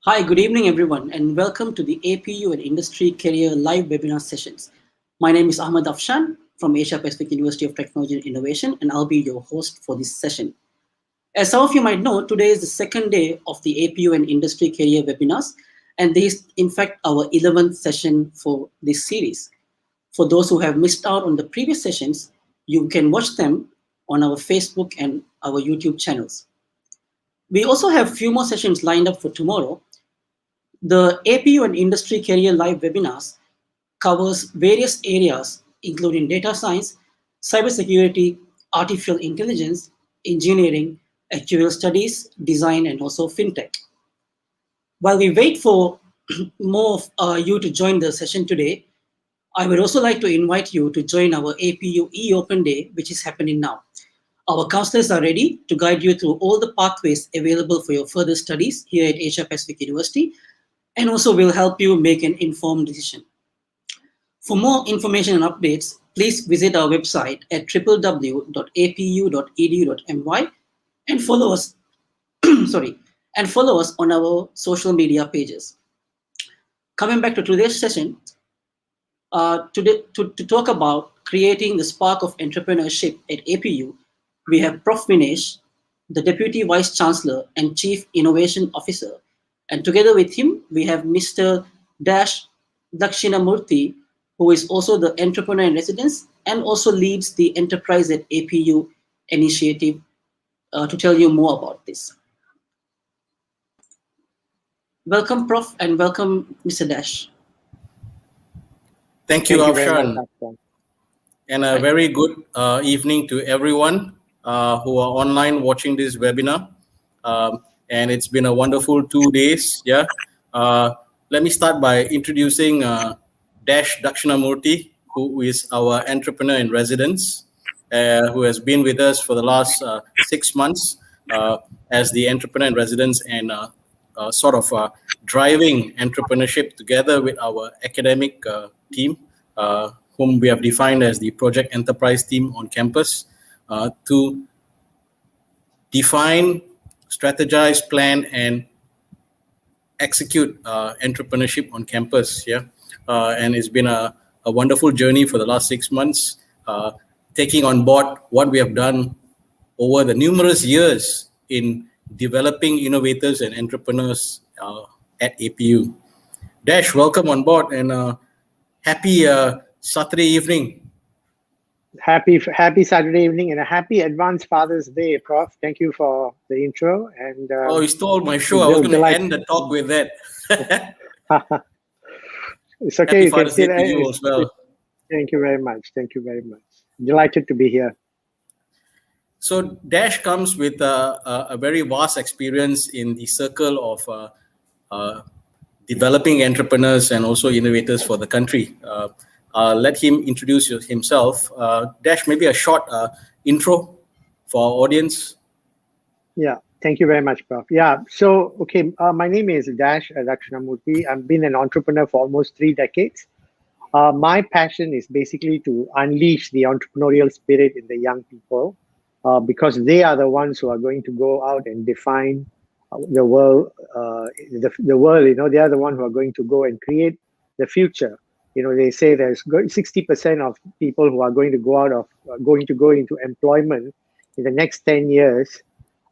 Hi, good evening, everyone, and welcome to the APU and Industry Career live webinar sessions. My name is Ahmad Afshan from Asia Pacific University of Technology and Innovation, and I'll be your host for this session. As some of you might know, today is the second day of the APU and Industry Career webinars, and this is, in fact, our 11th session for this series. For those who have missed out on the previous sessions, you can watch them on our Facebook and our YouTube channels. We also have a few more sessions lined up for tomorrow. The APU and Industry Career Live webinars covers various areas including data science, cybersecurity, artificial intelligence, engineering, actuarial studies, design, and also fintech. While we wait for more of you to join the session today, I would also like to invite you to join our APU e-Open Day, which is happening now. Our counselors are ready to guide you through all the pathways available for your further studies here at Asia Pacific University, and also will help you make an informed decision. For more information and updates, please visit our website at www.apu.edu.my and follow us and follow us on our social media pages. Coming back to today's session, to talk about creating the spark of entrepreneurship at APU, we have Prof. Vinesh, the Deputy Vice Chancellor and Chief Innovation Officer, and together with him, we have Mr. Dakshinamurthy, who is also the entrepreneur in residence and also leads the Enterprise at APU initiative to tell you more about this. Welcome, Prof, and welcome, Mr. Dash. Thank you, Afshan. And a very good evening to everyone who are online watching this webinar. And it's been a wonderful 2 days. Yeah. Let me start by introducing Dash Dakshinamurthy, who is our entrepreneur in residence, who has been with us for the last 6 months as the entrepreneur in residence and driving entrepreneurship together with our academic team, whom we have defined as the project enterprise team on campus, to define, strategize, plan, and execute entrepreneurship on campus. And it's been a wonderful journey for the last 6 months, taking on board what we have done over the numerous years in developing innovators and entrepreneurs at APU. Dash, welcome on board, and happy Saturday evening. Happy Saturday evening and a happy advanced Father's Day, Prof. Thank you for the intro. And you stole my show. I was going to end the talk with that. It's okay. Happy you Father's can Day to you as well. Thank you very much. Thank you very much. Delighted to be here. So Dash comes with a very vast experience in the circle of developing entrepreneurs and also innovators for the country. Let him introduce himself. Dash, maybe a short intro for our audience. Yeah, thank you very much, Prof. Yeah, so, okay, my name is Dash Dakshinamurthy. I've been an entrepreneur for almost 3 decades. My passion is basically to unleash the entrepreneurial spirit in the young people, because they are the ones who are going to go out and define the world. The world, they are the ones who are going to go and create the future. They say there's 60% of people who are going to go into employment in the next 10 years.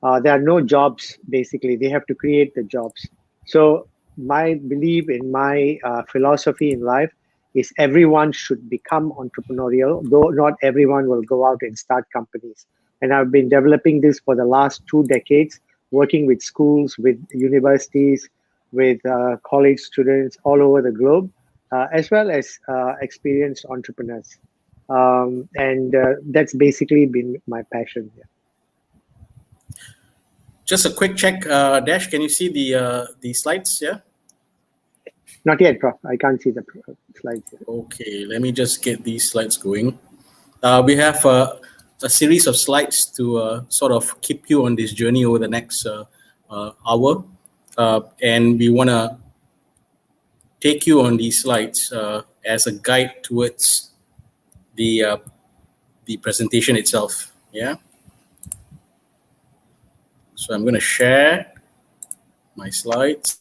There are no jobs, basically. They have to create the jobs. So my belief in my philosophy in life is everyone should become entrepreneurial, though not everyone will go out and start companies. And I've been developing this for the last 2 decades, working with schools, with universities, with college students all over the globe. As well as experienced entrepreneurs. And that's basically been my passion. Yeah. Just a quick check, Dash, can you see the slides? Yeah? Not yet, Prof. I can't see the slides. Yet. Okay, let me just get these slides going. We have a series of slides to sort of keep you on this journey over the next hour. And we want to take you on these slides as a guide towards the presentation itself. Yeah. So I'm going to share my slides.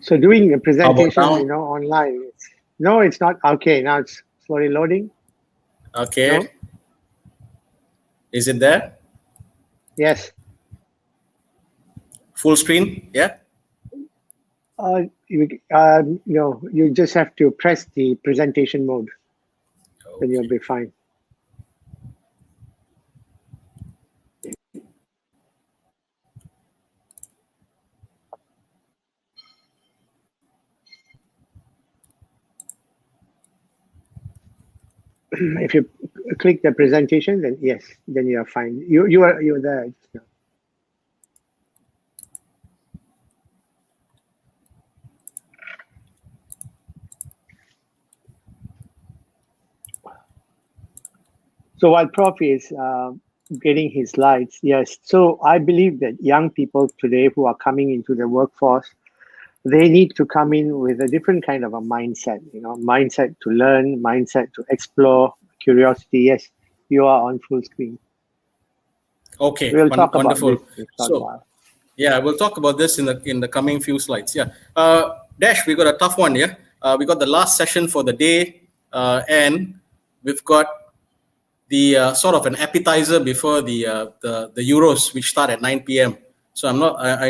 So doing a presentation, online. No, it's not. Okay, now it's slowly loading. Okay. No? Is it there? Yes. Full screen, yeah? You just have to press the presentation mode. Okay. Then you'll be fine. If you click the presentation, then yes, then you are fine. You're there. So while Prof is getting his slides, yes. So I believe that young people today who are coming into the workforce, they need to come in with a different kind of a mindset, mindset to learn, mindset to explore, curiosity. Yes, you are on full screen. Okay, we'll talk wonderful. About this So, yeah, we'll talk about this in the coming few slides. Yeah, Dash, we got a tough one. Yeah, we got the last session for the day, and we've got the sort of an appetizer before the Euros, which start at 9 p.m. So I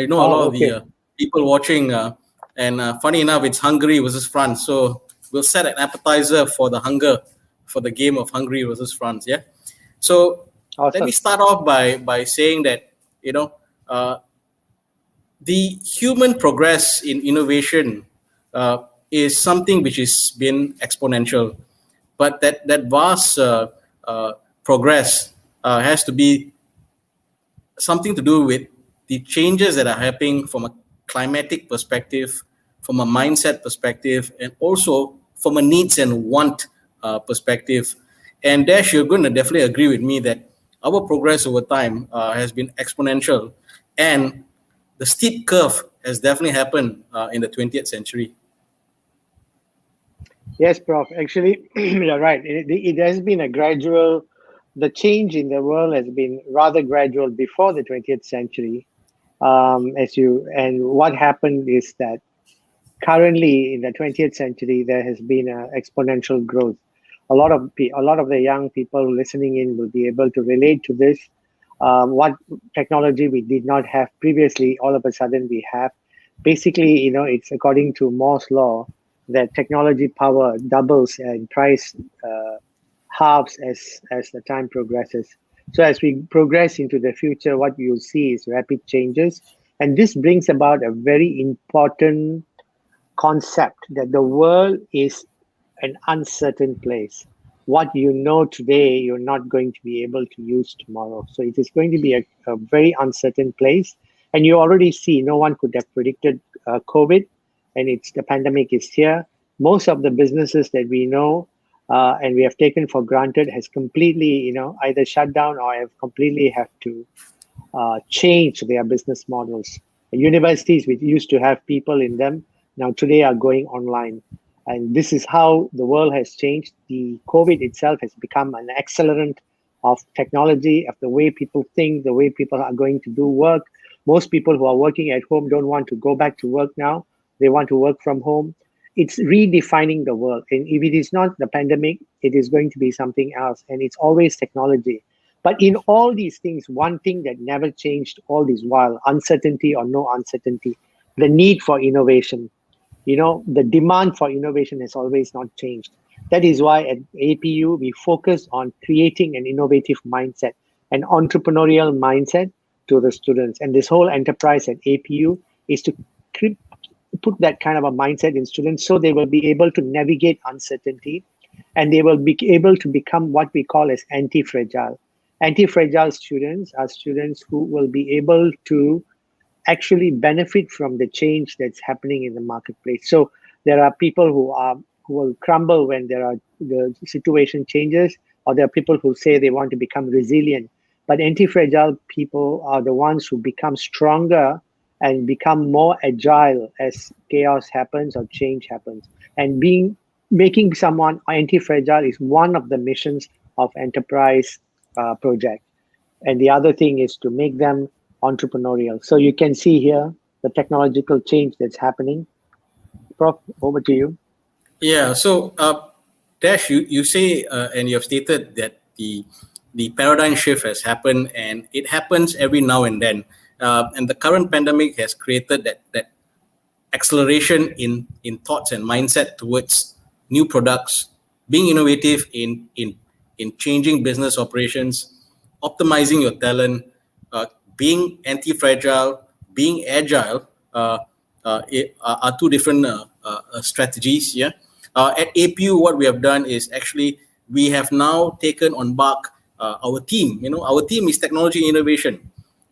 know a lot of the people watching, and funny enough, it's Hungary versus France. So we'll set an appetizer for the game of Hungary versus France. Yeah. So let me start off by saying that the human progress in innovation is something which has been exponential, but that vast progress has to be something to do with the changes that are happening from a climatic perspective, from a mindset perspective, and also from a needs and want perspective. And Dash, you're going to definitely agree with me that our progress over time has been exponential, and the steep curve has definitely happened in the 20th century. Yes, Prof. Actually, you're right. It has been a gradual, the change in the world has been rather gradual before the 20th century. And what happened is that currently in the 20th century, there has been an exponential growth. A lot of the young people listening in will be able to relate to this. What technology we did not have previously, all of a sudden we have. Basically, it's according to Moore's law that technology power doubles and price halves as the time progresses. So as we progress into the future, what you'll see is rapid changes, and this brings about a very important concept that the world is an uncertain place. What you know today, you're not going to be able to use tomorrow. So it is going to be a very uncertain place. And you already see no one could have predicted COVID, and the pandemic is here. Most of the businesses that we know and we have taken for granted has completely, either shut down or have completely have to change their business models. Universities which used to have people in them now today are going online. And this is how the world has changed. The COVID itself has become an accelerant of technology, of the way people think, the way people are going to do work. Most people who are working at home don't want to go back to work now. They want to work from home. It's redefining the world. And if it is not the pandemic, it is going to be something else. And it's always technology. But in all these things, one thing that never changed all this while, uncertainty or no uncertainty, the need for innovation. The demand for innovation has always not changed. That is why at APU, we focus on creating an innovative mindset, an entrepreneurial mindset to the students. And this whole enterprise at APU is to put that kind of a mindset in students so they will be able to navigate uncertainty, and they will be able to become what we call as anti-fragile. Anti-fragile students are students who will be able to actually benefit from the change that's happening in the marketplace. So there are people who will crumble when the situation changes, or there are people who say they want to become resilient. But anti-fragile people are the ones who become stronger and become more agile as chaos happens or change happens. And making someone anti-fragile is one of the missions of enterprise project. And the other thing is to make them entrepreneurial. So you can see here the technological change that's happening. Prof, over to you. Yeah, so Dash, you say and you have stated that the paradigm shift has happened, and it happens every now and then. And the current pandemic has created that acceleration in thoughts and mindset towards new products, being innovative in changing business operations, optimizing your talent, being anti-fragile, being agile are two different strategies. Yeah. At APU, what we have done is actually we have now taken on board our team. Our team is technology innovation,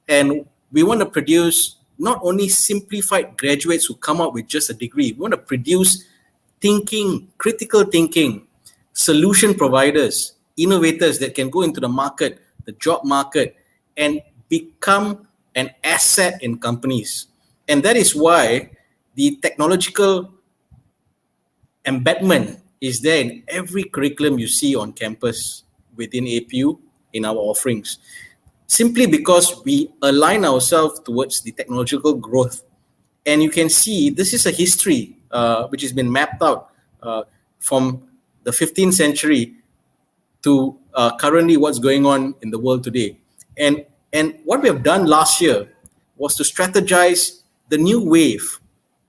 and we want to produce not only simplified graduates who come out with just a degree. We want to produce critical thinking, solution providers, innovators that can go into the market, the job market, and become an asset in companies. And that is why the technological embedment is there in every curriculum you see on campus within APU in our offerings. Simply because we align ourselves towards the technological growth. And you can see this is a history which has been mapped out from the 15th century to currently what's going on in the world today. And what we have done last year was to strategize the new wave,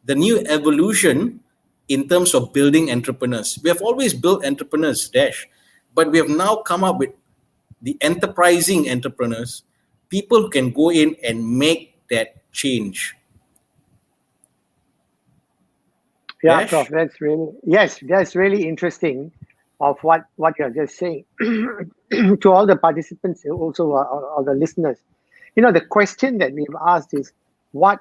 the new evolution in terms of building entrepreneurs. We have always built entrepreneurs, Dash, but we have now come up with the enterprising entrepreneurs, people who can go in and make that change. Yeah, Dash? Prof, that's really interesting of what you're just saying. To all the participants, also all the listeners, the question that we've asked is, what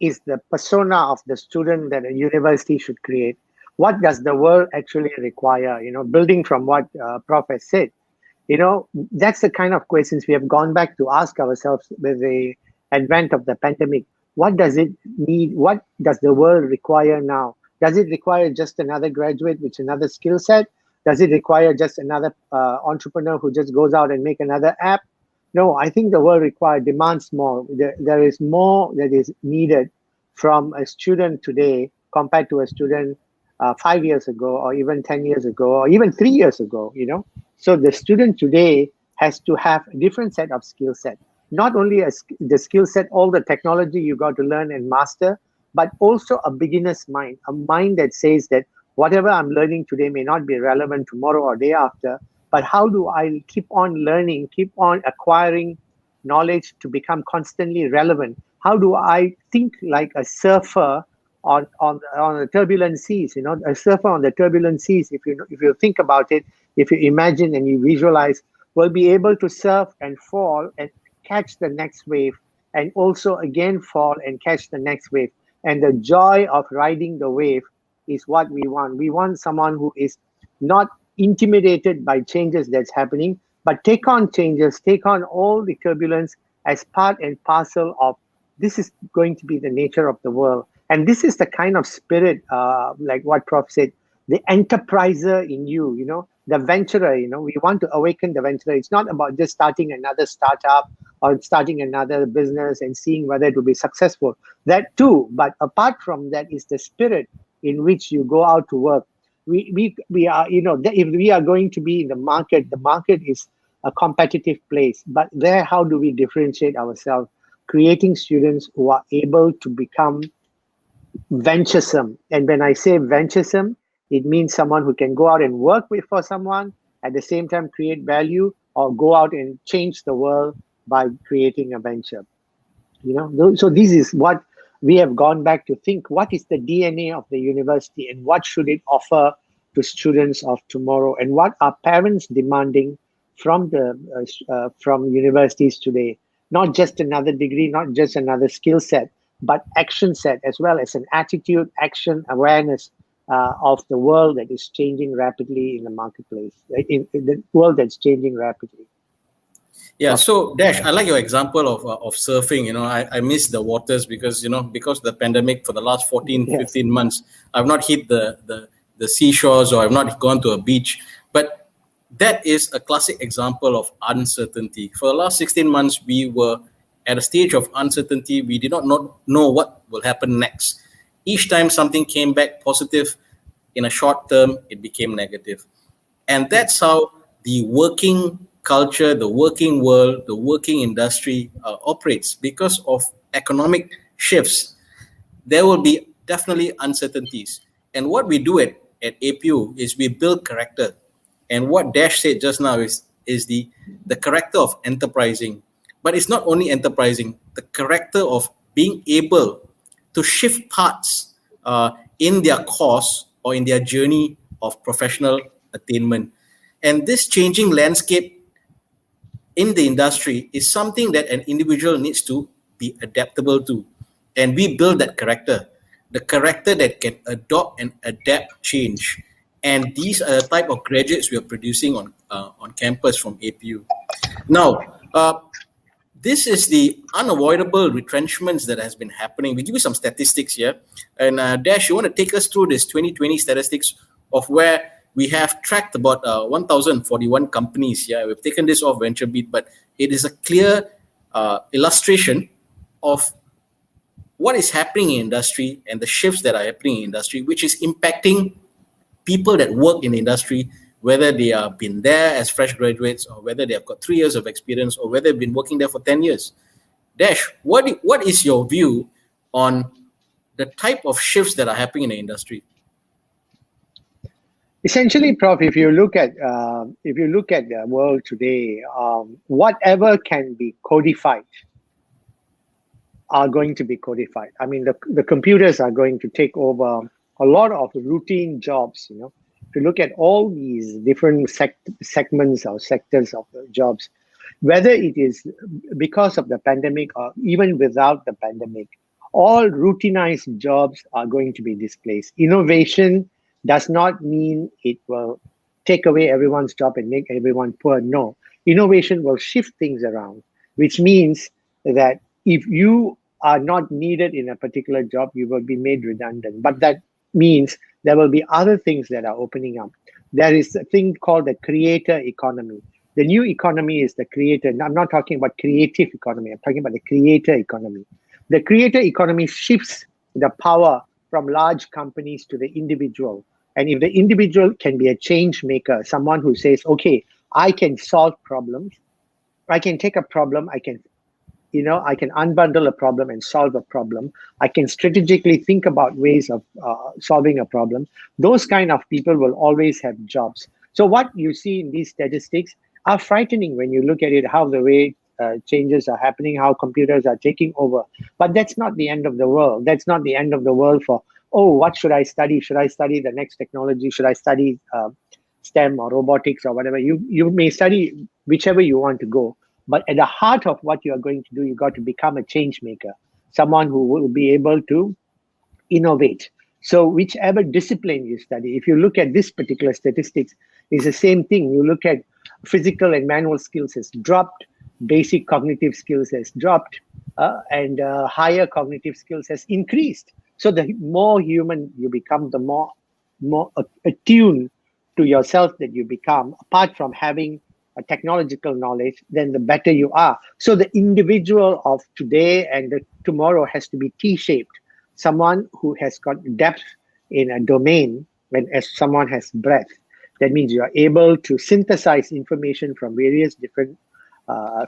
is the persona of the student that a university should create? What does the world actually require? Building from what Prof has said, That's the kind of questions we have gone back to ask ourselves with the advent of the pandemic. What does it need? What does the world require now? Does it require just another graduate with another skill set? Does it require just another entrepreneur who just goes out and make another app? No, I think the world demands more. There is more that is needed from a student today compared to a student 5 years ago, or even 10 years ago, or even 3 years ago. So the student today has to have a different set of skill set. Not only the skill set, all the technology you got to learn and master, but also a beginner's mind, a mind that says that whatever I'm learning today may not be relevant tomorrow or day after, but how do I keep on learning, keep on acquiring knowledge to become constantly relevant? How do I think like a surfer on the turbulent seas? A surfer on the turbulent seas, if you think about it, if you imagine and you visualize, will be able to surf and fall and catch the next wave, and also again fall and catch the next wave. And the joy of riding the wave is what we want. We want someone who is not intimidated by changes that's happening, but take on changes, take on all the turbulence as part and parcel of this is going to be the nature of the world. And this is the kind of spirit, like what Prof said, the enterpriser in you, the venturer, we want to awaken the venturer. It's not about just starting another startup or starting another business and seeing whether it will be successful. That too, but apart from that is the spirit in which you go out to work. We are, if we are going to be in the market is a competitive place. But there, how do we differentiate ourselves? Creating students who are able to become venturesome. And when I say venturesome, it means someone who can go out and work for someone, at the same time create value, or go out and change the world by creating a venture. So this is what we have gone back to think. What is the DNA of the university, and what should it offer to students of tomorrow, and what are parents demanding from from universities today? Not just another degree, not just another skill set, but action set, as well as an attitude, action, awareness of the world that is changing rapidly in the marketplace, in the world that's changing rapidly. Yeah, so Dash, I like your example of surfing. I miss the waters because because of the pandemic for the last 14, Yes. 15 months, I've not hit the seashores, or I've not gone to a beach. But that is a classic example of uncertainty. For the last 16 months, we were at a stage of uncertainty. We did not know what will happen next. Each time something came back positive, in a short term, it became negative. And that's how the working culture, the working world, the working industry operates. Because of economic shifts, there will be definitely uncertainties. And what we do at APU is we build character. And what Dash said just now is the character of enterprising. But it's not only enterprising, the character of being able to shift parts in their course or in their journey of professional attainment. And this changing landscape in the industry is something that an individual needs to be adaptable to. And we build that character, the character that can adopt and adapt change. And these are the type of graduates we are producing on campus from APU. Now, this is the unavoidable retrenchments that has been happening. We give you some statistics here. And Dash, you want to take us through this 2020 statistics of where we have tracked about 1,041 companies. Yeah, we've taken this off VentureBeat, but it is a clear illustration of what is happening in industry and the shifts that are happening in industry, which is impacting people that work in the industry, whether they have been there as fresh graduates, or whether they have got 3 years of experience, or whether they've been working there for 10 years. Dash, what is your view on the type of shifts that are happening in the industry? Essentially, Prof, if you look at the world today, whatever can be codified are going to be codified. I mean, the computers are going to take over a lot of routine jobs. If you look at all these different segments or sectors of the jobs, whether it is because of the pandemic or even without the pandemic, all routinized jobs are going to be displaced. Innovation does not mean it will take away everyone's job and make everyone poor. No, innovation will shift things around, which means that if you are not needed in a particular job, you will be made redundant. But that means there will be other things that are opening up. There is a thing called the creator economy. The new economy is the creator. I'm not talking about creative economy. I'm talking about the creator economy. The creator economy shifts the power from large companies to the individual. And if the individual can be a change maker, someone who says, okay, I can solve problems. I can take a problem. I can unbundle a problem and solve a problem. I can strategically think about ways of solving a problem. Those kind of people will always have jobs. So what you see in these statistics are frightening when you look at it, how the way changes are happening, how computers are taking over. But that's not the end of the world. That's not the end of the world for, oh, what should I study? Should I study the next technology? Should I study STEM or robotics or whatever? You may study whichever you want to go. But at the heart of what you are going to do, you got to become a change maker, someone who will be able to innovate. So whichever discipline you study, if you look at this particular statistics, it's the same thing. You look at physical and manual skills has dropped, basic cognitive skills has dropped, and higher cognitive skills has increased. So the more human you become, the more attuned to yourself that you become, apart from having a technological knowledge, then the better you are. So the individual of today and the tomorrow has to be T-shaped. Someone who has got depth in a domain, and as someone has breadth. That means you are able to synthesize information from various different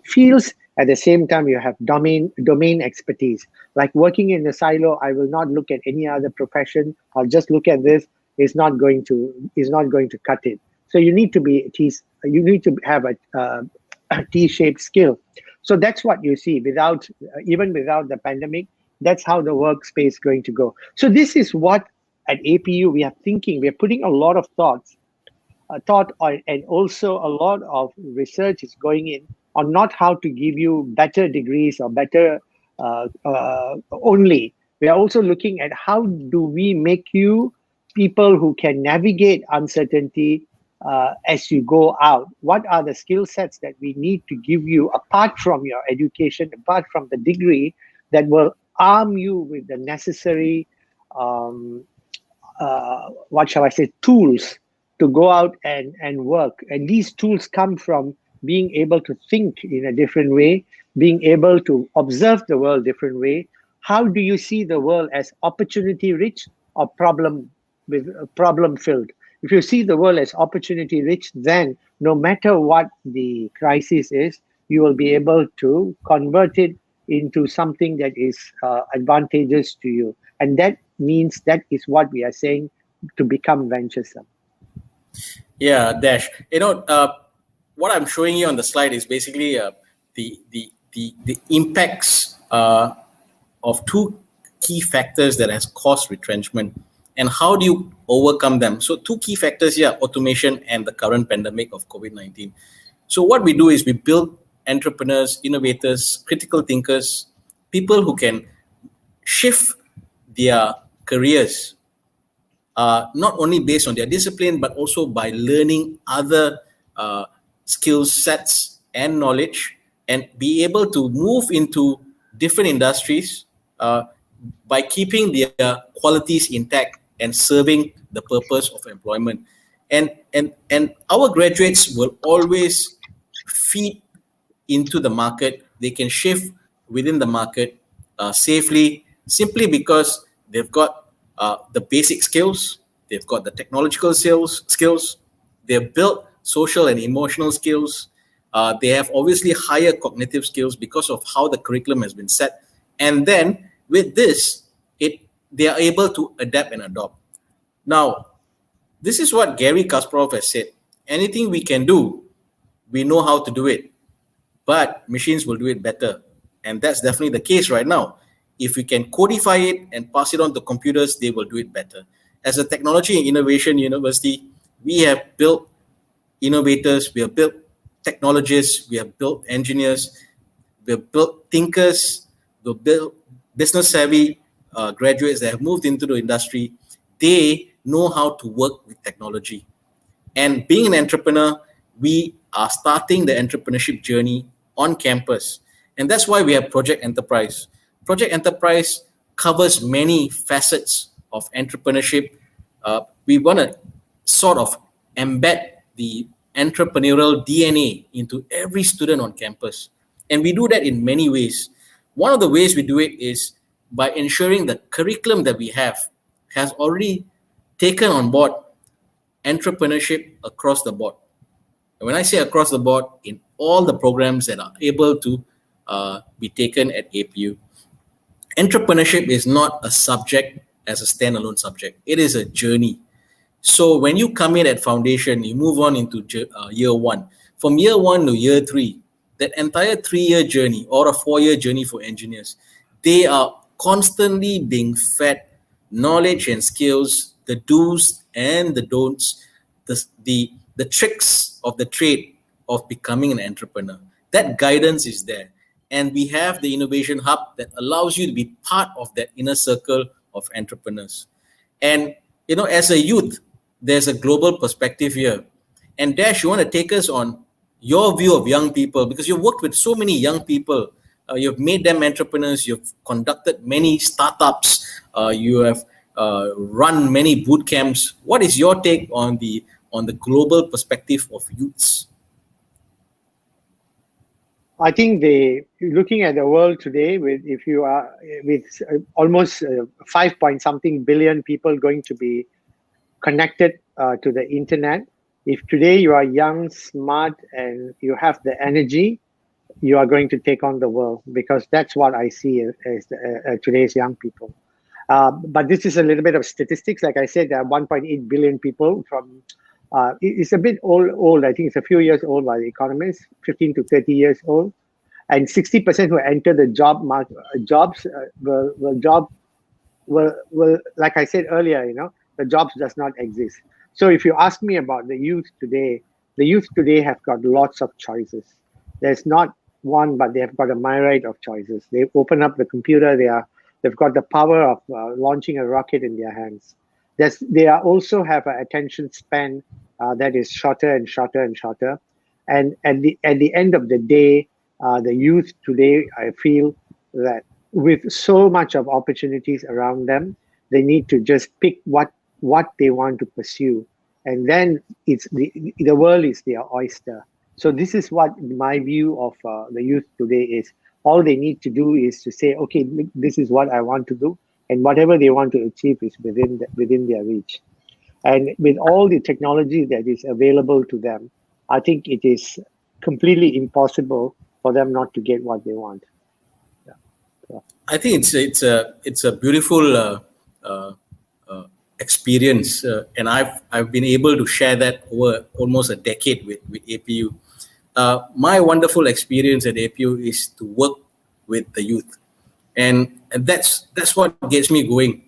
fields. At the same time, you have domain expertise. Like working in a silo, I will not look at any other profession. I'll just look at this. Is not going to cut it. So you need to have a T-shaped skill. So that's what you see. Even without the pandemic, that's how the workspace is going to go. So this is what at APU we are thinking. We are putting a lot of thought on, and also a lot of research is going in on not how to give you better degrees or better only. We are also looking at how do we make you people who can navigate uncertainty as you go out. What are the skill sets that we need to give you apart from your education, apart from the degree, that will arm you with the necessary, tools to go out and work. And these tools come from being able to think in a different way, being able to observe the world different way. How do you see the world as opportunity rich or problem filled? If you see the world as opportunity rich, then no matter what the crisis is, you will be able to convert it into something that is advantageous to you. And that means that is what we are saying, to become venturesome. Yeah, Dash. What I'm showing you on the slide is basically the impacts of two key factors that has caused retrenchment, and how do you overcome them. So two key factors here: automation and the current pandemic of COVID-19. So what we do is we build entrepreneurs, innovators, critical thinkers, people who can shift their careers, not only based on their discipline, but also by learning other skill sets and knowledge, and be able to move into different industries by keeping their qualities intact and serving the purpose of employment. And our graduates will always feed into the market. They can shift within the market safely, simply because they've got the basic skills, they've got the technological skills, they've built social and emotional skills. They have obviously higher cognitive skills because of how the curriculum has been set. And then with this, they are able to adapt and adopt. Now, this is what Gary Kasparov has said. Anything we can do, we know how to do it, but machines will do it better. And that's definitely the case right now. If we can codify it and pass it on to computers, they will do it better. As a technology and innovation university, we have built innovators, we have built technologists, we have built engineers, we have built thinkers, we have built business savvy graduates that have moved into the industry. They know how to work with technology. And being an entrepreneur, we are starting the entrepreneurship journey on campus. And that's why we have Project Enterprise. Project Enterprise covers many facets of entrepreneurship. We want to sort of embed the entrepreneurial DNA into every student on campus. And we do that in many ways. One of the ways we do it is by ensuring the curriculum that we have has already taken on board entrepreneurship across the board. And when I say across the board, in all the programs that are able to be taken at APU, entrepreneurship is not a subject as a standalone subject. It is a journey. So when you come in at foundation, you move on into year one. From year one to year three, that entire 3-year journey or a 4-year journey for engineers, they are constantly being fed knowledge and skills, the do's and the don'ts, the tricks of the trade of becoming an entrepreneur. That guidance is there. And we have the Innovation Hub that allows you to be part of that inner circle of entrepreneurs. And, as a youth, there's a global perspective here. And Dash, you want to take us on your view of young people, because you've worked with so many young people. You've made them entrepreneurs. You've conducted many startups. You have run many boot camps. What is your take on the global perspective of youths? I think looking at the world today, with almost 5 point something billion people going to be connected to the internet, if today you are young, smart, and you have the energy, you are going to take on the world, because that's what I see as today's young people. But this is a little bit of statistics. Like I said, there are 1.8 billion people from. It's a bit old. I think it's a few years old by the economists, 15 to 30 years old, and 60% who enter the job market, will, like I said earlier, the jobs does not exist. So if you ask me about the youth today have got lots of choices. There's not one, but they have got a myriad of choices. They open up the computer. They've got the power of launching a rocket in their hands. They also have an attention span that is shorter and shorter and shorter. And at the end of the day, the youth today, I feel that with so much of opportunities around them, they need to just pick what they want to pursue. And then the world is their oyster. So this is what my view of the youth today is. All they need to do is to say, okay, this is what I want to do. And whatever they want to achieve is within their reach. And with all the technology that is available to them, I think it is completely impossible for them not to get what they want. Yeah. I think it's a beautiful experience, and I've been able to share that over almost a decade with APU. My wonderful experience at APU is to work with the youth. And that's what gets me going.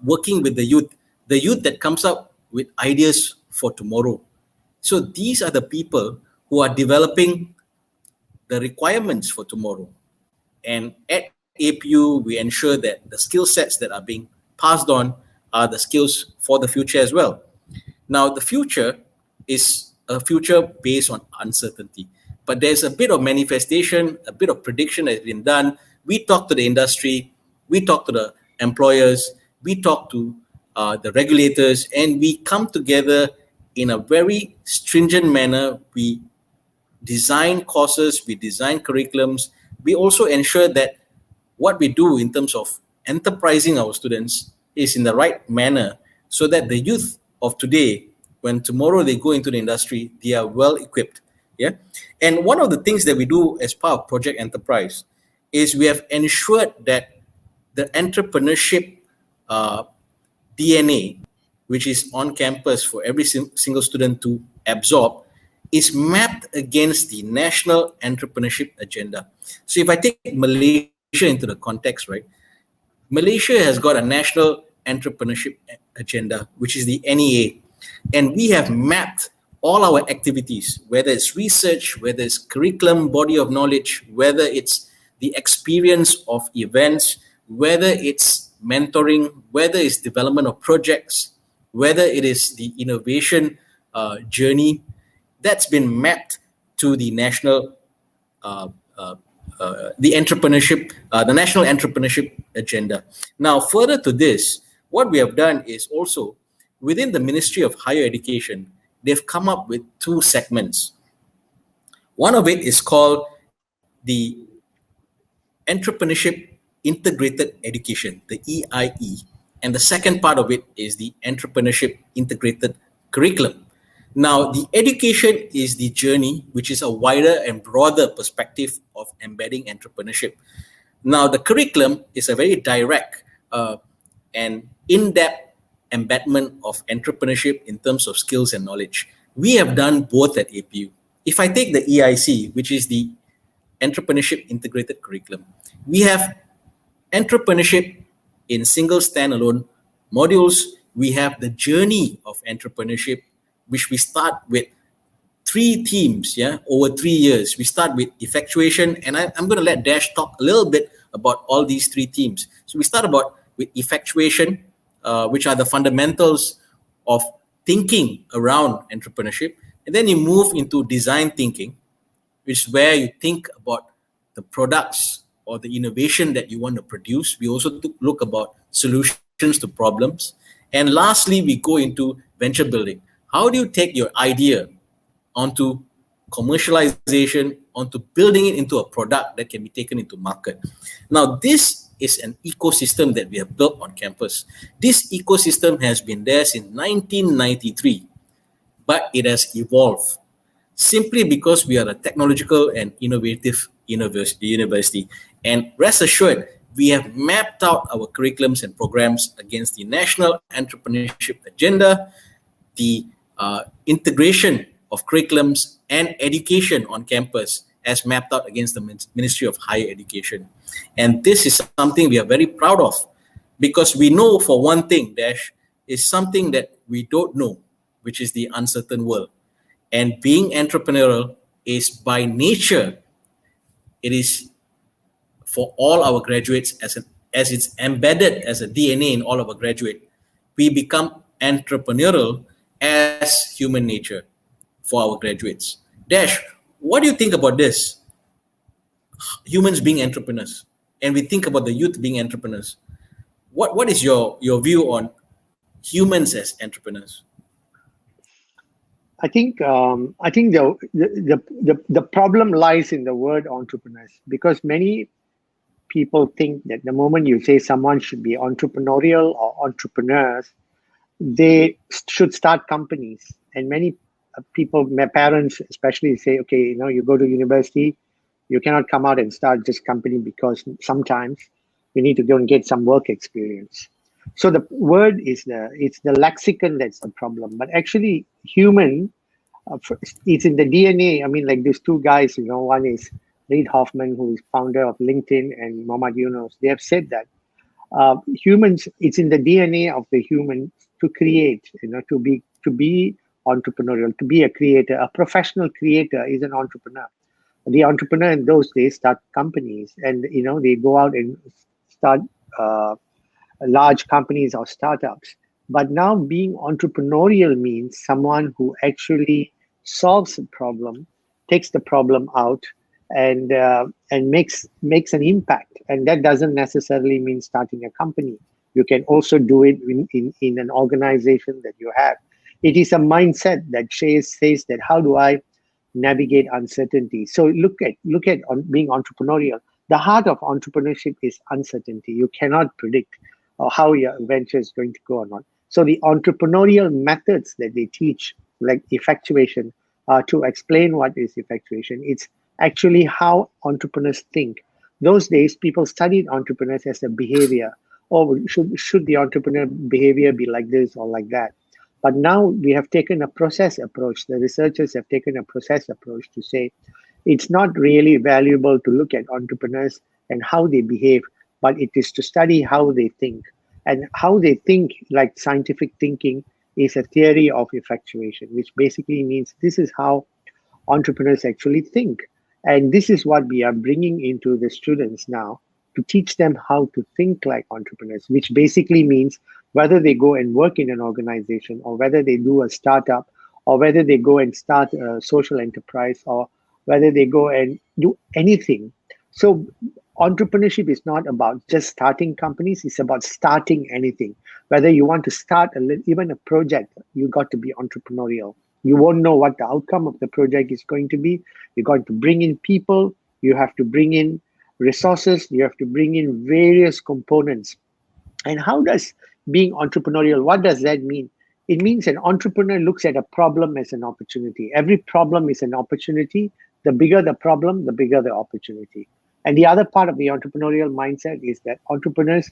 Working with the youth that comes up with ideas for tomorrow. So these are the people who are developing the requirements for tomorrow. And at APU, we ensure that the skill sets that are being passed on are the skills for the future as well. Now, the future is a future based on uncertainty, but there's a bit of manifestation, a bit of prediction that has been done. We talk to the industry, we talk to the employers, we talk to the regulators, and we come together in a very stringent manner. We design courses, we design curriculums. We also ensure that what we do in terms of enterprising our students is in the right manner, so that the youth of today, when tomorrow they go into the industry, they are well equipped. Yeah. And one of the things that we do as part of Project Enterprise is we have ensured that the entrepreneurship DNA, which is on campus for every single student to absorb, is mapped against the national entrepreneurship agenda. So if I take Malaysia into the context, right? Malaysia has got a national entrepreneurship agenda, which is the NEA. And we have mapped all our activities, whether it's research, whether it's curriculum, body of knowledge, whether it's the experience of events, whether it's mentoring, whether it's development of projects, whether it is the innovation journey that's been mapped to the national the national entrepreneurship agenda. Now, further to this, what we have done is also within the Ministry of Higher Education, they've come up with two segments. One of it is called the Entrepreneurship Integrated Education, the EIE, and the second part of it is the Entrepreneurship Integrated Curriculum. Now, the education is the journey, which is a wider and broader perspective of embedding entrepreneurship. Now, the curriculum is a very direct and in-depth embedment of entrepreneurship in terms of skills and knowledge. We have done both at APU. If I take the EIC, which is the Entrepreneurship Integrated Curriculum, we have entrepreneurship in single standalone modules. We have the journey of entrepreneurship, which we start with 3 themes, over 3 years. We start with effectuation, and I'm going to let Dash talk a little bit about all these 3 themes. So we start with effectuation, which are the fundamentals of thinking around entrepreneurship. And then you move into design thinking, which is where you think about the products or the innovation that you want to produce. We also look about solutions to problems. And lastly, we go into venture building. How do you take your idea onto commercialization, onto building it into a product that can be taken into market? Now, this is an ecosystem that we have built on campus. This ecosystem has been there since 1993, but it has evolved simply because we are a technological and innovative university. And rest assured, we have mapped out our curriculums and programs against the National Entrepreneurship Agenda, the integration of curriculums and education on campus as mapped out against the Ministry of Higher Education. And this is something we are very proud of, because we know for one thing, Dash, is something that we don't know, which is the uncertain world. And being entrepreneurial is by nature, it is for all our graduates as it's embedded as a DNA in all of our graduates. We become entrepreneurial as human nature for our graduates. Dash, what do you think about this? Humans being entrepreneurs, and we think about the youth being entrepreneurs. What is your view on humans as entrepreneurs? I think the problem lies in the word entrepreneurs, because many people think that the moment you say someone should be entrepreneurial or entrepreneurs, they should start companies. And many people, my parents especially, say, okay, you go to university, you cannot come out and start this company because sometimes you need to go and get some work experience. So the word is it's the lexicon that's the problem. But actually, human, it's in the DNA. I mean, like these 2 guys, one is Reid Hoffman, who is founder of LinkedIn, and Mohammad Yunus. They have said that humans, it's in the DNA of the human to create, to be entrepreneurial, to be a creator. A professional creator is an entrepreneur. The entrepreneur in those days start companies, and they go out and start large companies or startups. But now being entrepreneurial means someone who actually solves a problem, takes the problem out, and makes an impact. And that doesn't necessarily mean starting a company. You can also do it in an organization that you have. It is a mindset that says that how do I navigate uncertainty? So look at being entrepreneurial. The heart of entrepreneurship is uncertainty. You cannot predict how your venture is going to go or not. So the entrepreneurial methods that they teach, like effectuation, to explain what is effectuation, it's actually how entrepreneurs think. Those days, people studied entrepreneurs as a behavior. Oh, should the entrepreneur behavior be like this or like that? But now we have taken a process approach. The researchers have taken a process approach to say it's not really valuable to look at entrepreneurs and how they behave, but it is to study how they think. And how they think, like scientific thinking, is a theory of effectuation, which basically means this is how entrepreneurs actually think. And this is what we are bringing into the students now, to teach them how to think like entrepreneurs, which basically means whether they go and work in an organization or whether they do a startup or whether they go and start a social enterprise, or whether they go and do anything. So entrepreneurship is not about just starting companies, it's about starting anything. Whether you want to start even a project, you got to be entrepreneurial. You won't know what the outcome of the project is going to be. You're going to bring in people, you have to bring in resources, you have to bring in various components. And how does being entrepreneurial, what does that mean? It means an entrepreneur looks at a problem as an opportunity. Every problem is an opportunity. The bigger the problem, the bigger the opportunity. And the other part of the entrepreneurial mindset is that entrepreneurs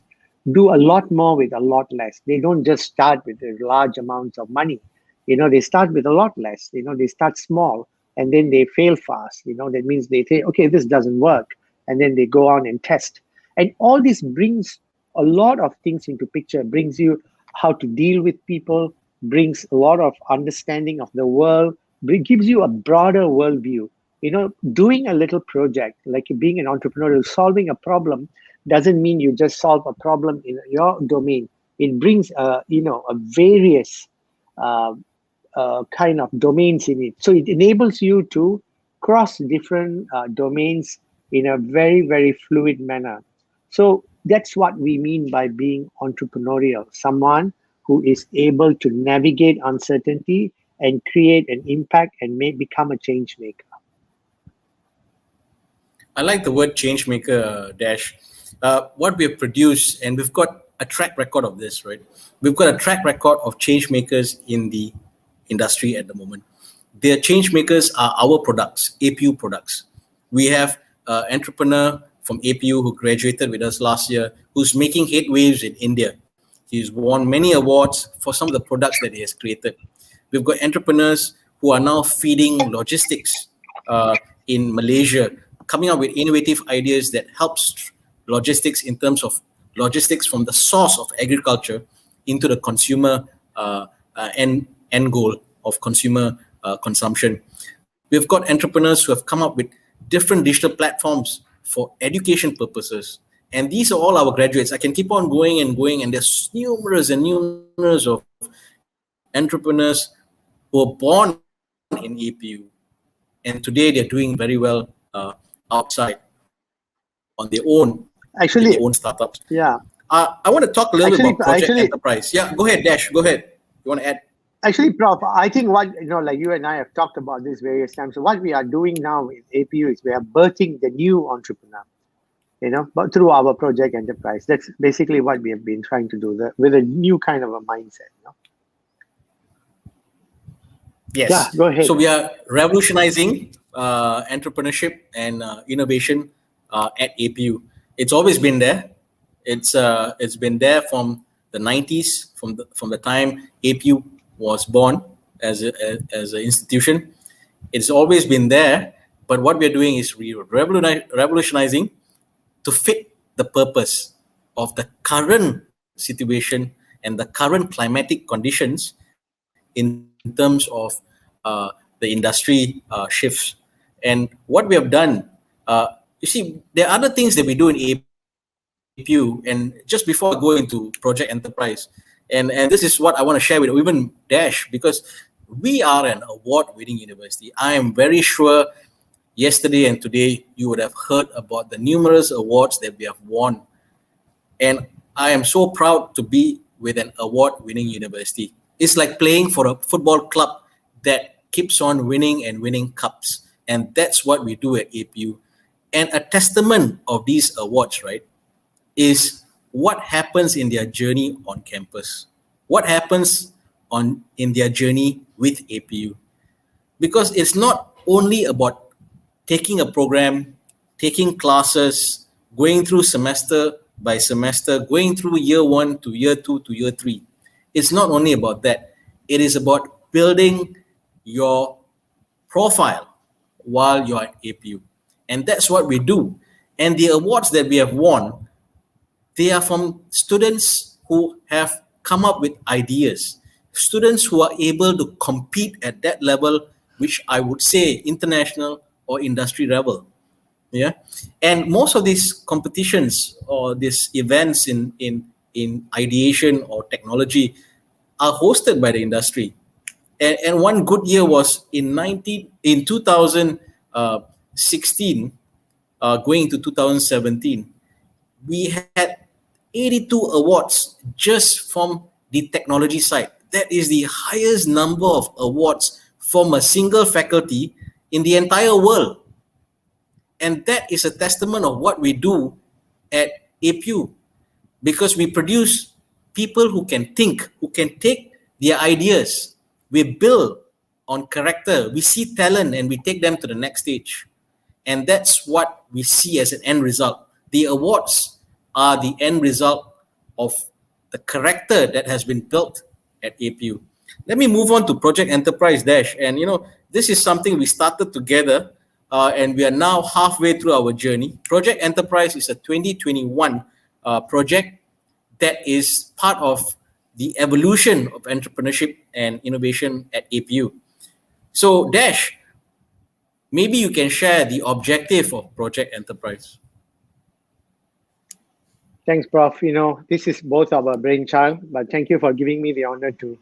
do a lot more with a lot less. They don't just start with large amounts of money. They start with a lot less. They start small and then they fail fast. That means they say, okay, this doesn't work. And then they go on and test. And all this brings a lot of things into picture, brings you how to deal with people, brings a lot of understanding of the world, gives you a broader worldview. Doing a little project, like being an entrepreneur, solving a problem, doesn't mean you just solve a problem in your domain. It brings, a various kind of domains in it. So it enables you to cross different domains in a very, very fluid manner. So that's what we mean by being entrepreneurial, someone who is able to navigate uncertainty and create an impact and become a change maker. I like the word changemaker, Dash. What we have produced, and we've got a track record of this, right? We've got a track record of change makers in the industry at the moment. Their change makers are our products, APU products. We have an entrepreneur from APU who graduated with us last year, who's making headwaves in India. He's won many awards for some of the products that he has created. We've got entrepreneurs who are now feeding logistics in Malaysia, coming up with innovative ideas that helps logistics in terms of logistics from the source of agriculture into the consumer end goal of consumer consumption. We've got entrepreneurs who have come up with different digital platforms for education purposes. And these are all our graduates. I can keep on going and going, and there's numerous and numerous of entrepreneurs who are born in APU. And today they're doing very well outside on their own, Actually, their own startups. Yeah. I want to talk a little bit about Project Enterprise. Yeah, go ahead, Dash. Go ahead. You want to add? Actually, Prof, I think what, like you and I have talked about this various times. So what we are doing now with APU is we are birthing the new entrepreneur, but through our Project Enterprise. That's basically what we have been trying to do with a new kind of a mindset. Yes. Yeah, go ahead. So we are revolutionizing entrepreneurship and innovation at APU. It's always been there. It's been there from the 90s, from the time APU was born as an institution. It's always been there, but what we're doing is we're revolutionizing to fit the purpose of the current situation and the current climatic conditions in terms of the industry shifts. And what we have done, you see, there are other things that we do in APU, and just before I go into Project Enterprise, and this is what I want to share with even Dash, because we are an award-winning university. I am very sure yesterday and today you would have heard about the numerous awards that we have won. And I am so proud to be with an award-winning university. It's like playing for a football club that keeps on winning and winning cups. And that's what we do at APU. And a testament of these awards, right, is what happens in their journey on campus. What happens in their journey with APU. Because it's not only about taking a program, taking classes, going through semester by semester, going through year 1 to year 2 to year 3. It's not only about that. It is about building your profile while you're at APU. And that's what we do. And the awards that we have won, they are from students who have come up with ideas, students who are able to compete at that level, which I would say international or industry level. Yeah. And most of these competitions or these events in ideation or technology are hosted by the industry. And one good year was in 2016, going into 2017, we had 82 awards just from the technology side. That is the highest number of awards from a single faculty in the entire world. And that is a testament of what we do at APU, because we produce people who can think, who can take their ideas. We build on character. We see talent and we take them to the next stage. And that's what we see as an end result. The awards are the end result of the character that has been built at APU. Let me move on to Project Enterprise Dash. And this is something we started together, and we are now halfway through our journey. Project Enterprise is a 2021 project that is part of the evolution of entrepreneurship and innovation at APU. So, Dash, maybe you can share the objective of Project Enterprise. Thanks, Prof. This is both our brainchild, but thank you for giving me the honor to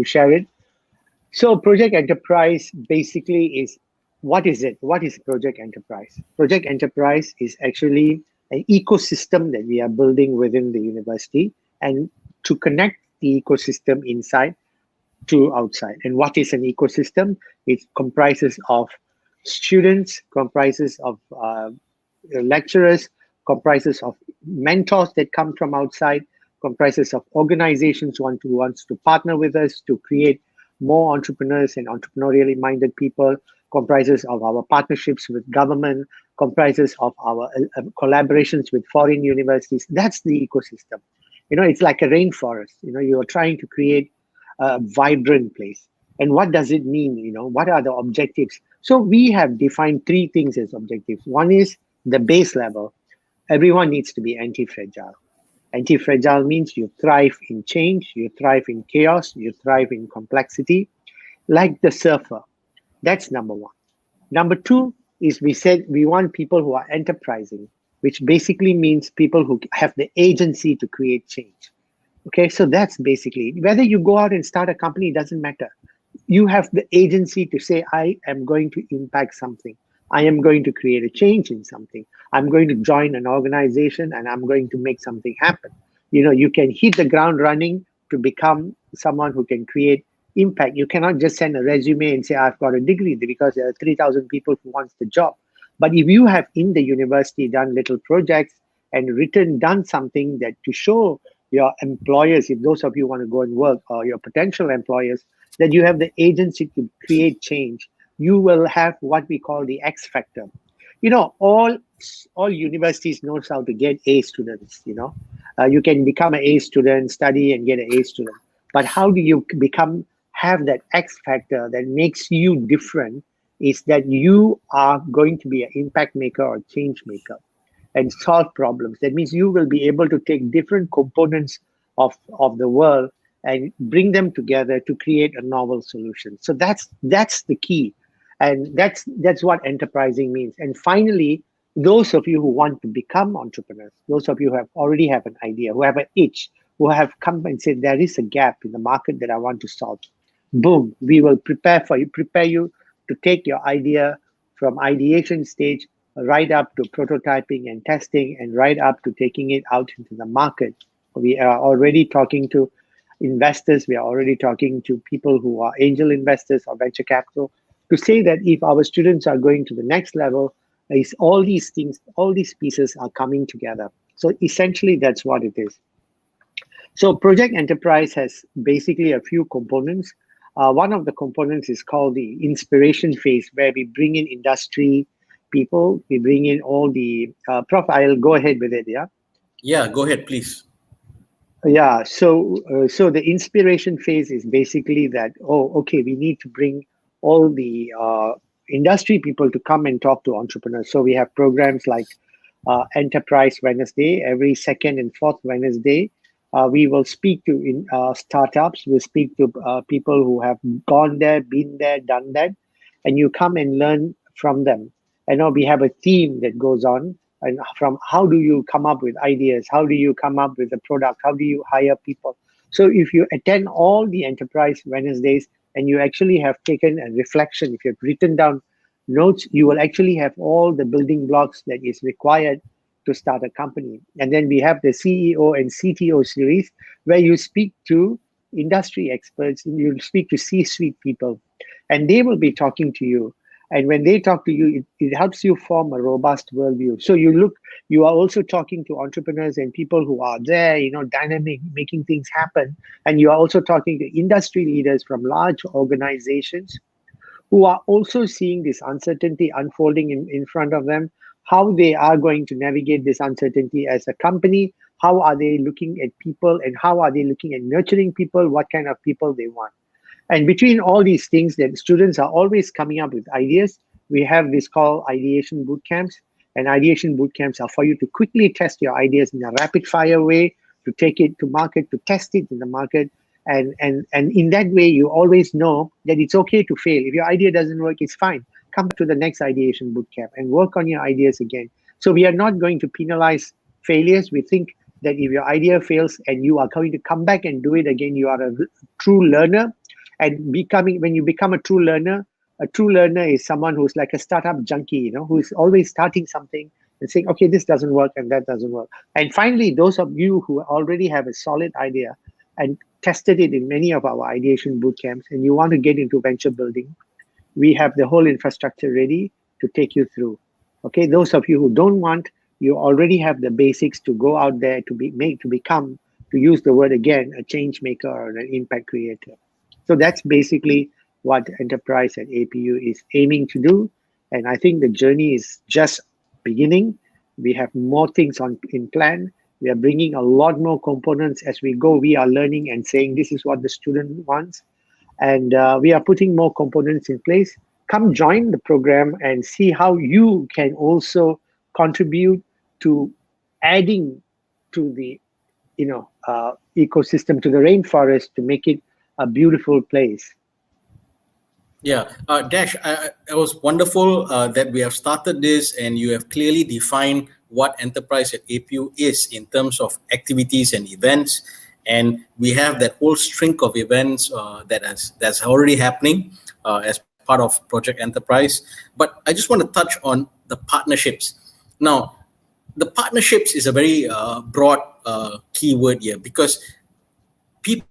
share it. So Project Enterprise basically is, what is it? What is Project Enterprise? Project Enterprise is actually an ecosystem that we are building within the university, and to connect the ecosystem inside to outside. And what is an ecosystem? It comprises of students, comprises of lecturers, comprises of mentors that come from outside, comprises of organizations who wants to partner with us to create more entrepreneurs and entrepreneurially minded people, comprises of our partnerships with government, comprises of our collaborations with foreign universities. That's the ecosystem. It's like a rainforest. You are trying to create a vibrant place. And what does it mean? What are the objectives? So we have defined three things as objectives. One is the base level. Everyone needs to be anti-fragile. Anti-fragile means you thrive in change, you thrive in chaos, you thrive in complexity, like the surfer. That's number one. Number two is we said we want people who are enterprising, which basically means people who have the agency to create change. Okay, so that's basically, whether you go out and start a company, it doesn't matter. You have the agency to say, I am going to impact something. I am going to create a change in something. I'm going to join an organization and I'm going to make something happen. You can hit the ground running to become someone who can create impact. You cannot just send a resume and say, I've got a degree, because there are 3,000 people who want the job. But if you have in the university done little projects and done something that to show your employers, if those of you want to go and work, or your potential employers, that you have the agency to create change, you will have what we call the X factor. All universities knows how to get A students. You can become an A student, study and get an A student. But how do you have that X factor that makes you different? Is that you are going to be an impact maker or change maker and solve problems. That means you will be able to take different components of the world and bring them together to create a novel solution. So that's the key. And that's what enterprising means. And finally, those of you who want to become entrepreneurs, those of you who already have an idea, who have an itch, who have come and said, there is a gap in the market that I want to solve. Boom, we will prepare you to take your idea from ideation stage right up to prototyping and testing, and right up to taking it out into the market. We are already talking to investors. We are already talking to people who are angel investors or venture capital, to say that if our students are going to the next level, is all these things, all these pieces are coming together. So essentially, that's what it is. So Project Enterprise has basically a few components. One of the components is called the inspiration phase, where we bring in industry people, we bring in all the, Prof, I'll go ahead with it, yeah? Yeah, go ahead, please. Yeah, so the inspiration phase is basically that, okay, we need to bring all the industry people to come and talk to entrepreneurs. So we have programs like Enterprise Wednesday, every second and fourth Wednesday. We will speak to startups, we'll speak to people who have gone there, been there, done that, and you come and learn from them. I know we have a theme that goes on, and from how do you come up with ideas, how do you come up with a product, how do you hire people. So if you attend all the Enterprise Wednesdays, and you actually have taken a reflection, if you've written down notes, you will actually have all the building blocks that is required to start a company. And then we have the CEO and CTO series, where you speak to industry experts, you speak to C-suite people, and they will be talking to you. And when they talk to you, it helps you form a robust worldview. So you are also talking to entrepreneurs and people who are there, dynamic, making things happen. And you are also talking to industry leaders from large organizations who are also seeing this uncertainty unfolding in front of them, how they are going to navigate this uncertainty as a company, how are they looking at people, and how are they looking at nurturing people, what kind of people they want. And between all these things, that students are always coming up with ideas. We have this called ideation boot camps, and ideation boot camps are for you to quickly test your ideas in a rapid fire way, to take it to market, to test it in the market. And in that way, you always know that it's okay to fail. If your idea doesn't work, it's fine. Come to the next ideation boot camp and work on your ideas again. So we are not going to penalize failures. We think that if your idea fails and you are going to come back and do it again, you are a true learner. And when you become a true learner is someone who's like a startup junkie, who's always starting something and saying, okay, this doesn't work and that doesn't work. And finally, those of you who already have a solid idea and tested it in many of our ideation boot camps, and you want to get into venture building, we have the whole infrastructure ready to take you through. Okay, those of you who don't want, you already have the basics to go out there to become, to use the word again, a change maker or an impact creator. So that's basically what Enterprise at APU is aiming to do. And I think the journey is just beginning. We have more things in plan. We are bringing a lot more components as we go. We are learning and saying this is what the student wants. And we are putting more components in place. Come join the program and see how you can also contribute to adding to the ecosystem, to the rainforest, to make it a beautiful place. Yeah, Dash, it was wonderful that we have started this and you have clearly defined what Enterprise at APU is in terms of activities and events. And we have that whole string of events that's already happening as part of Project Enterprise. But I just want to touch on the partnerships. Now, the partnerships is a very broad keyword here, because people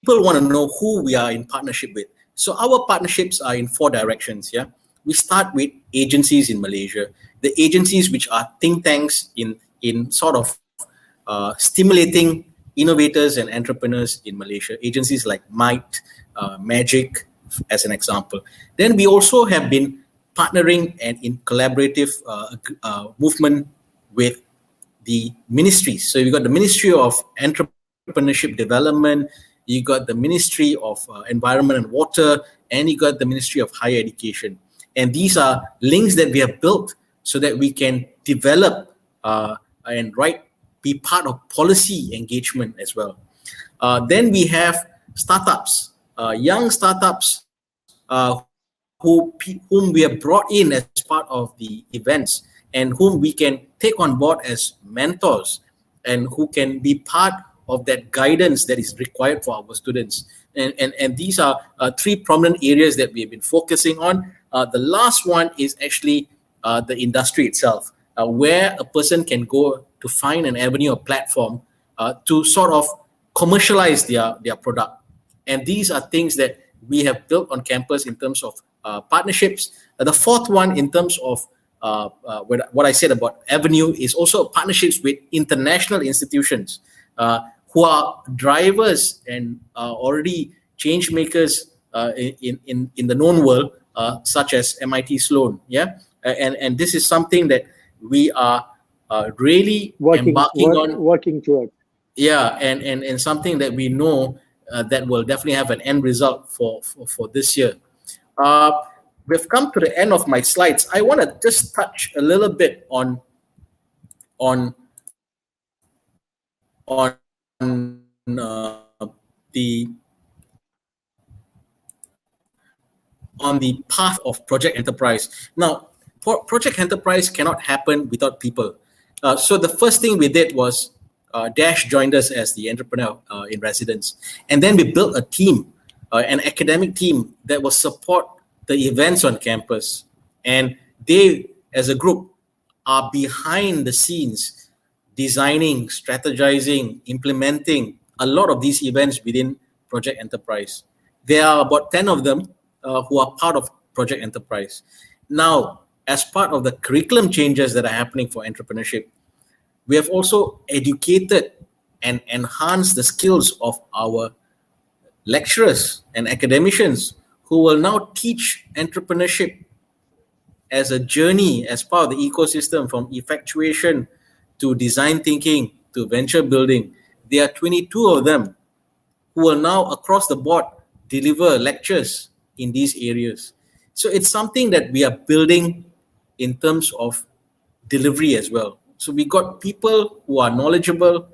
want to know who we are in partnership with. So our partnerships are in 4 directions. Yeah, we start with agencies in Malaysia, the agencies which are think tanks in sort of stimulating innovators and entrepreneurs in Malaysia. Agencies like Might, Magic, as an example. Then we also have been partnering and in collaborative movement with the ministries. So you've got the Ministry of Entrepreneurship Development, you got the Ministry of Environment and Water, and you got the Ministry of Higher Education. And these are links that we have built so that we can develop and be part of policy engagement as well. Then we have startups, young startups whom we have brought in as part of the events and whom we can take on board as mentors and who can be part of that guidance that is required for our students. And these are 3 prominent areas that we have been focusing on. The last one is actually the industry itself, where a person can go to find an avenue or platform to sort of commercialize their product. And these are things that we have built on campus in terms of partnerships. The 4th one, in terms of what I said about avenue, is also partnerships with international institutions who are drivers and already change makers in the known world, such as MIT Sloan. Yeah, and this is something that we are really working toward. Yeah, and something that we know that will definitely have an end result for this year. We've come to the end of my slides. I want to just touch a little bit on the path of Project Enterprise. Now, Project Enterprise cannot happen without people. So the first thing we did was Dash joined us as the entrepreneur in residence, and then we built a team an academic team that will support the events on campus. And they, as a group, are behind the scenes, designing, strategizing, implementing a lot of these events within Project Enterprise. There are about 10 of them who are part of Project Enterprise. Now, as part of the curriculum changes that are happening for entrepreneurship, we have also educated and enhanced the skills of our lecturers and academicians who will now teach entrepreneurship as a journey, as part of the ecosystem, from effectuation to design thinking to venture building. There are 22 of them who will now across the board deliver lectures in these areas. So it's something that we are building in terms of delivery as well. So we got people who are knowledgeable,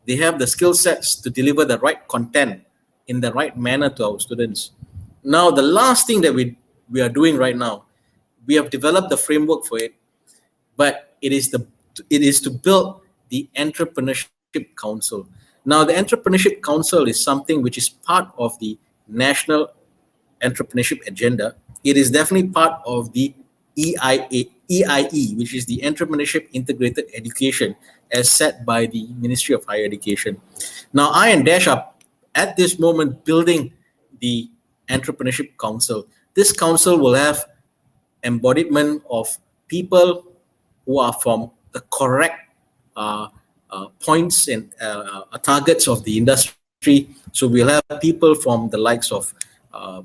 they have the skill sets to deliver the right content in the right manner to our students. Now, the last thing that we are doing right now, we have developed the framework for it, but it is to build the Entrepreneurship Council. Now, the Entrepreneurship Council is something which is part of the National Entrepreneurship Agenda. It is definitely part of the EIE, which is the Entrepreneurship Integrated Education, as set by the Ministry of Higher Education. Now, I and Dash are at this moment building the Entrepreneurship Council. This council will have embodiment of people who are from the correct points and targets of the industry. So we'll have people from the likes of the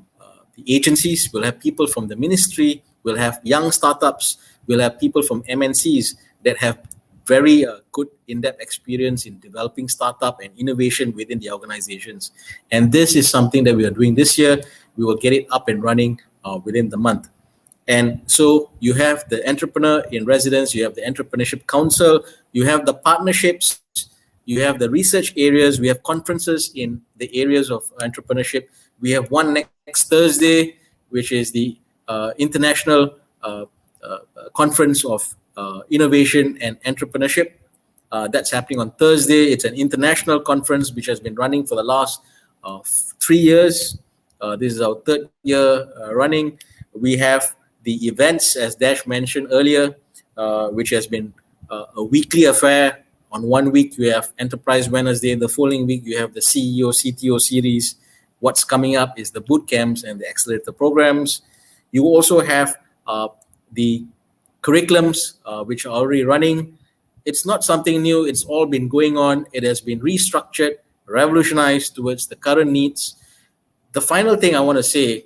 agencies, we'll have people from the ministry, we'll have young startups, we'll have people from MNCs that have very good in-depth experience in developing startup and innovation within the organizations. And this is something that we are doing this year. We will get it up and running within the month. And so you have the entrepreneur in residence, you have the Entrepreneurship Council, you have the partnerships, you have the research areas, we have conferences in the areas of entrepreneurship. We have one next Thursday, which is the International Conference of Innovation and Entrepreneurship. That's happening on Thursday. It's an international conference which has been running for the last 3 years. This is our third year running. We have the events, as Dash mentioned earlier, which has been a weekly affair. On 1 week, you have Enterprise Wednesday. The following week, you have the CEO, CTO series. What's coming up is the boot camps and the accelerator programs. You also have the curriculums, which are already running. It's not something new. It's all been going on. It has been restructured, revolutionized towards the current needs. The final thing I want to say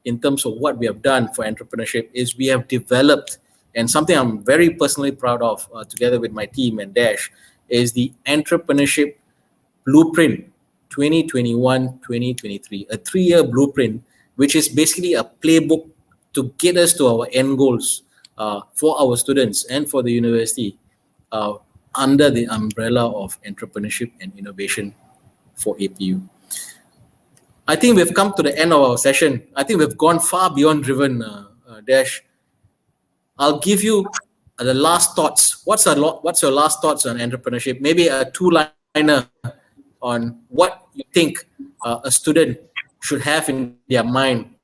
in terms of what we have done for entrepreneurship is we have developed, and something I'm very personally proud of together with my team and Dash, is the Entrepreneurship Blueprint 2021-2023, a 3-year blueprint, which is basically a playbook to get us to our end goals for our students and for the university under the umbrella of entrepreneurship and innovation for APU. I think we've come to the end of our session. I think we've gone far beyond driven, Dash. I'll give you the last thoughts. What's your last thoughts on entrepreneurship? Maybe a 2-liner on what you think a student should have in their mind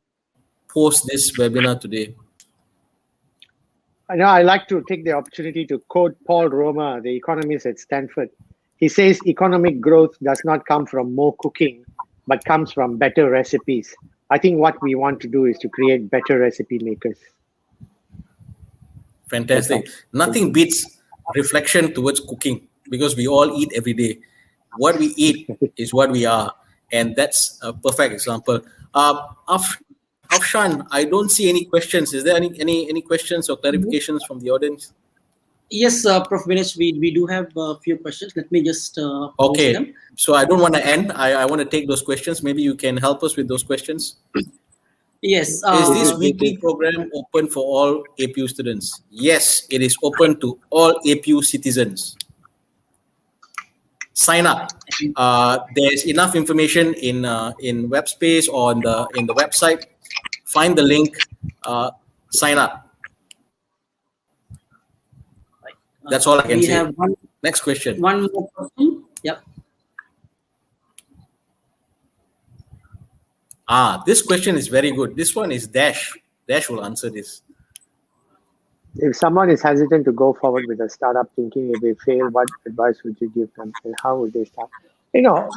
post this webinar today. I like to take the opportunity to quote Paul Romer, the economist at Stanford. He says economic growth does not come from more cooking, but comes from better recipes. I think what we want to do is to create better recipe makers. Fantastic. Nothing beats reflection towards cooking, because we all eat every day. What we eat is what we are. And that's a perfect example. Afshan, I don't see any questions. Is there any questions or clarifications from the audience? Yes, Prof. Vinesh, we do have a few questions. Let me just post them. So I don't want to end. I want to take those questions. Maybe you can help us with those questions. Yes. Is this weekly program open for all APU students? Yes, it is open to all APU citizens. Sign up. There's enough information in WebSpace or in the website. Find the link. Sign up. That's all I can say. Have Next question. One more question. Yep. This question is very good. This one is Dash. Dash will answer this. If someone is hesitant to go forward with a startup, thinking if they fail, what advice would you give them, and how would they start? You know,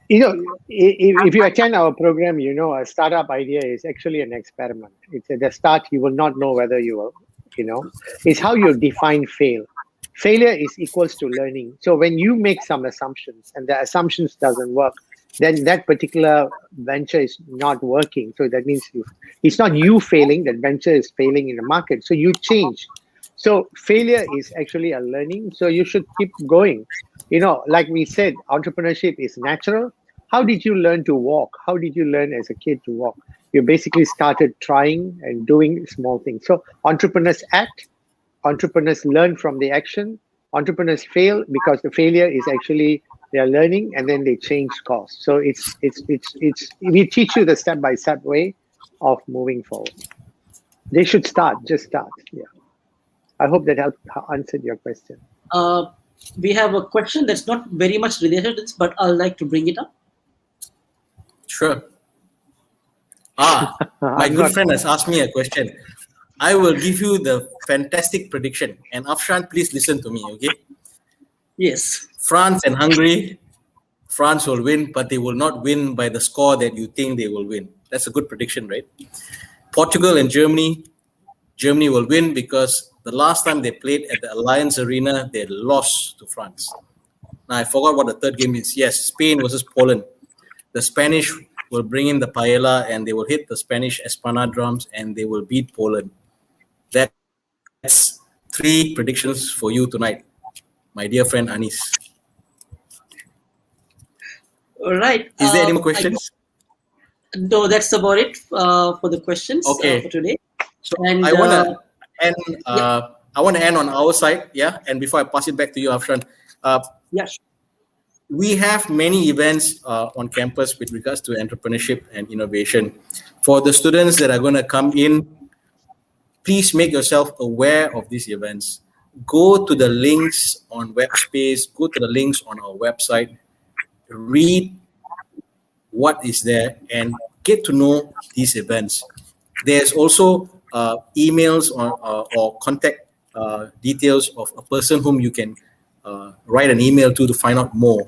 if you attend our program, a startup idea is actually an experiment. It's at the start, you will not know whether you will, it's how you define fail. Failure is equals to learning. So when you make some assumptions and the assumptions doesn't work, then that particular venture is not working. So that means it's not you failing, that venture is failing in the market. So you change. So failure is actually a learning. So you should keep going. Like we said, entrepreneurship is natural. How did you learn to walk? How did you learn as a kid to walk? You basically started trying and doing small things. So entrepreneurs act, entrepreneurs learn from the action, entrepreneurs fail because the failure is actually they're learning and then they change course. So it's we teach you the step-by-step way of moving forward. They should just start. Yeah. I hope that answered your question. We have a question that's not very much related to this, but I'd like to bring it up. Sure. My good friend has asked me a question. I will give you the fantastic prediction. And Afshan, please listen to me, okay? Yes. France and Hungary, France will win, but they will not win by the score that you think they will win. That's a good prediction, right? Portugal and Germany will win because the last time they played at the Alliance Arena, they lost to France. Now, I forgot what the third game is. Yes, Spain versus Poland. The Spanish will bring in the paella and they will hit the Spanish Espana drums and they will beat Poland. That's 3 predictions for you tonight, my dear friend Anis. All right. Is there any more questions? No, that's about it for the questions for today. So and, I want to end. I want to end on our side, yeah. And before I pass it back to you, Afshan, yes, we have many events on campus with regards to entrepreneurship and innovation. For the students that are going to come in, please make yourself aware of these events. Go to the links on WebSpace. Go to the links on our website. Read what is there and get to know these events. There's also emails or contact details of a person whom you can write an email to find out more.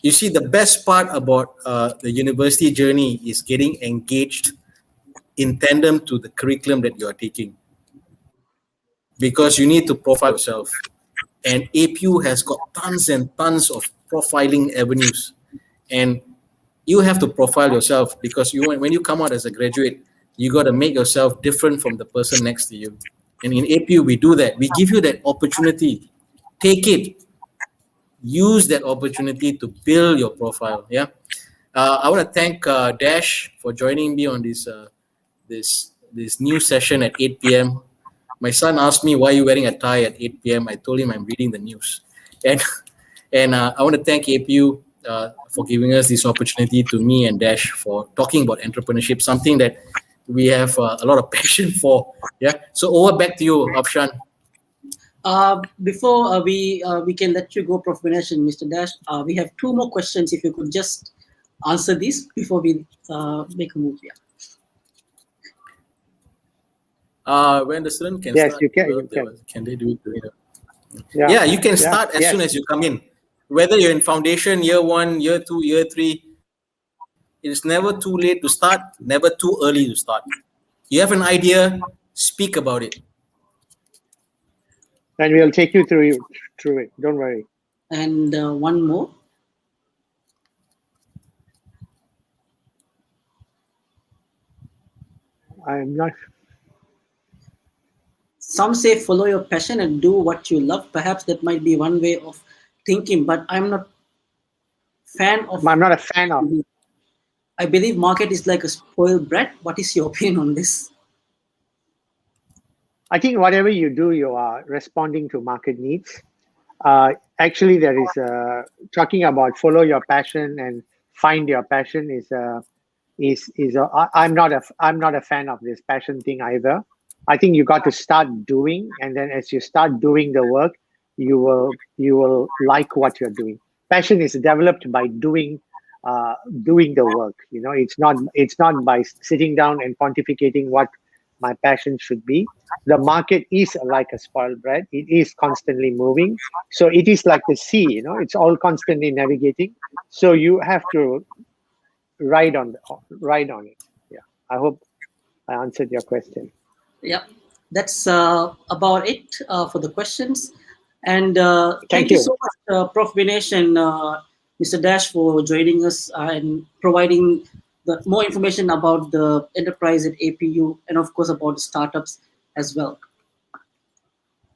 You see, the best part about the university journey is getting engaged in tandem to the curriculum that you are taking, because you need to profile yourself. And APU has got tons and tons of profiling avenues, and you have to profile yourself because when you come out as a graduate, you got to make yourself different from the person next to you. And in APU, we do that. We give you that opportunity. Take it. Use that opportunity to build your profile. Yeah. I want to thank Dash for joining me on this new session at 8 p.m. My son asked me, why are you wearing a tie at 8 p.m.? I told him I'm reading the news. And I want to thank APU for giving us this opportunity, to me and Dash, for talking about entrepreneurship, something that we have a lot of passion for. Yeah. So over back to you, Afshan. Before we can let you go, Prof. Ganesh and Mr. Dash, we have 2 more questions. If you could just answer these before we make a move here. When the student can yes, start, you can. Can they do it? Yeah, you can start as soon as you come in. Whether you're in foundation, year 1, year 2, year 3, it's never too late to start, never too early to start. You have an idea, speak about it. And we'll take you through it. Don't worry. And one more. I'm not. Some say follow your passion and do what you love. Perhaps that might be one way of thinking, but I'm not a fan of. I believe market is like a spoiled brat. What is your opinion on this? I think whatever you do, you are responding to market needs. Actually, there is talking about follow your passion and find your passion I'm not a fan of this passion thing either. I think you got to start doing, and then as you start doing the work, you will like what you're doing. Passion is developed by doing doing the work. It's not by sitting down and pontificating what my passion should be. The market is like a spoiled brat. It is constantly moving. So it is like the sea, it's all constantly navigating. So you have to ride on it. Yeah. I hope I answered your question. Yeah, that's about it for the questions. And Thank you you. so much, Prof. Vinesh and Mr. Dash, for joining us and providing more information about the enterprise at APU and, of course, about the startups as well.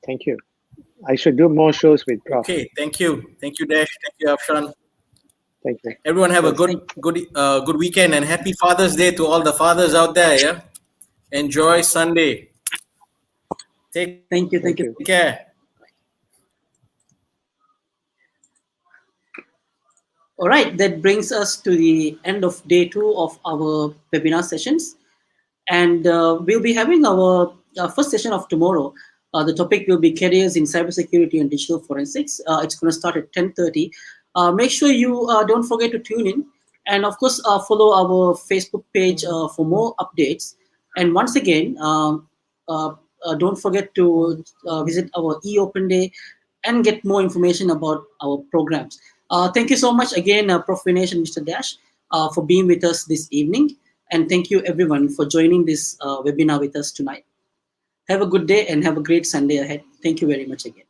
Thank you. I should do more shows with Prof. Okay, thank you. Thank you, Dash. Thank you, Afshan. Thank you. Everyone have a good weekend, and happy Father's Day to all the fathers out there. Yeah, enjoy Sunday. Thank you. Take care. All right, that brings us to the end of day 2 of our webinar sessions. And we'll be having our first session of tomorrow. The topic will be careers in cybersecurity and digital forensics. It's going to start at 10:30. Make sure you don't forget to tune in. And of course, follow our Facebook page for more updates. And once again, don't forget to visit our eOpen Day and get more information about our programs. Thank you so much again, Prof. Vinesh and Mr. Dash, for being with us this evening. And thank you everyone for joining this webinar with us tonight. Have a good day and have a great Sunday ahead. Thank you very much again.